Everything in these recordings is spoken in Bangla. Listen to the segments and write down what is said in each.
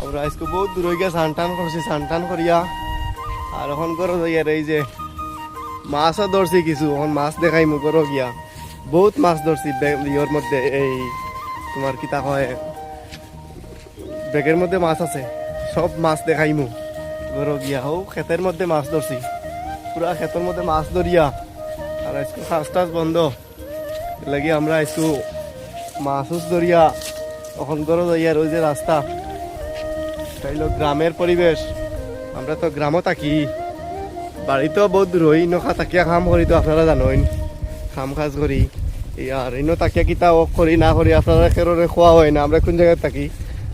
আমরা আজকে বহুত দূর হয়ে গিয়া স্নান টান করছি, স্নান টান করিয়া আর এখন করো যাইয়ার এই যে মাছও ধরছি কিছু, এখন মাছ দেখাই মু করো গিয়া বহুত মাছ ধরছি ইয়র মধ্যে, এই তোমার কিতা কয় ব্যাগের মধ্যে মাছ আছে, সব মাছ দেখাইমু করো গিয়া। হোক ক্ষেতের মধ্যে মাছ ধরছি, পুরা ক্ষেতের মধ্যে মাছ ধরিয়া আর আজকে খাস টাস বন্ধ লাগি আমরা আজকে মাছ ধরিয়া এখন করো যাইয়ার ওই যে রাস্তা তাইল গ্রামের পরিবেশ। আমরা তো গ্রামও থাকি, বাড়িতেও বহুত দূর হই, নখা তাকিয়া কাম করি তো আপনারা জানেন, কাম কাজ করি আর ইনো তাকিয়া কিতা অফ করি না করি আপনারা কেরোরে খোয়া হয় না। আমরা কোন জায়গায় থাকি?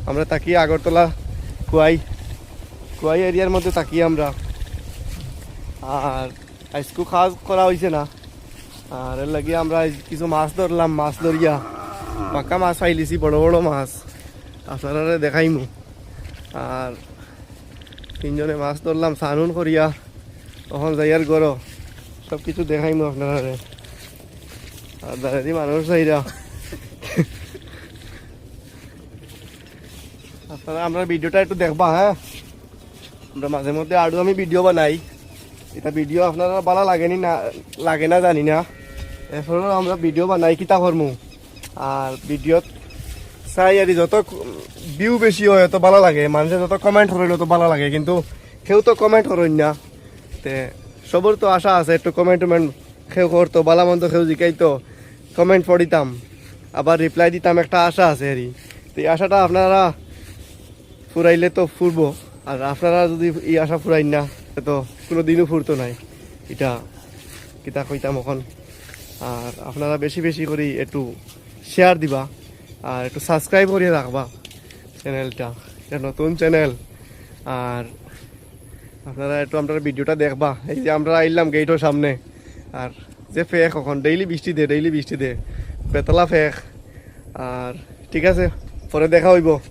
আমরা থাকি আগরতলা কুয়াই কুয়াই এরিয়ার মধ্যে থাকি আমরা। আর আজকু কাজ করা হয়েছে না, আর এর লাগিয়ে আমরা কিছু মাছ ধরলাম, মাছ ধরিয়া পাকা মাছ পাইলিছি, বড় বড় মাছ আপনারা দেখাইমু। আর তিনজনে মাছ ধরলাম সানুন করিয়া, তখন যাইয়ার গরো সব কিছু দেখাইমু আপনারা। আর দাঁড়াদি মানুষ চাইরা আপনারা আমরা ভিডিওটা একটু দেখবা। হ্যাঁ, আমরা মাঝে মধ্যে আরও আমি ভিডিও বানাই, এটা ভিডিও আপনারা ভালো লাগেনি না লাগে না জানি না, এরপরেও আমরা ভিডিও বানাই কিতা করমু। আর ভিডিওত চাই আর যত ভিউ বেশি হয় তত ভালো লাগে, মানুষের যত কমেন্ট হইল তো ভালো লাগে, কিন্তু কেউ তো কমেন্ট হরইন না। তে সবর তো আশা আছে একটু কমেন্ট টমেন্ট কেউ করতো, ভালো মন্দ কেউ জিকাইতো, কমেন্ট পড়িতাম আবার রিপ্লাই দিতাম, একটা আশা আছে আর তো এই আশাটা আপনারা ফুরাইলে তো ফুরবো, আর আপনারা যদি এই আশা ফুরাইন না তো কোনো দিনও ফুরতো নাই, এটা কিতা কইতাম এখন। আর আপনারা বেশি বেশি করে একটু শেয়ার দিবা আর একটু সাবস্ক্রাইব করিয়ে রাখবা চ্যানেলটা, এটা নতুন চ্যানেল। আর আপনারা একটু আপনারা ভিডিওটা দেখবা। এই যে আমরা আইলাম গেটের সামনে, আর যে ফেক এখন ডেইলি বৃষ্টি দে বেতলা ফেক। আর ঠিক আছে, পরে দেখা হইব।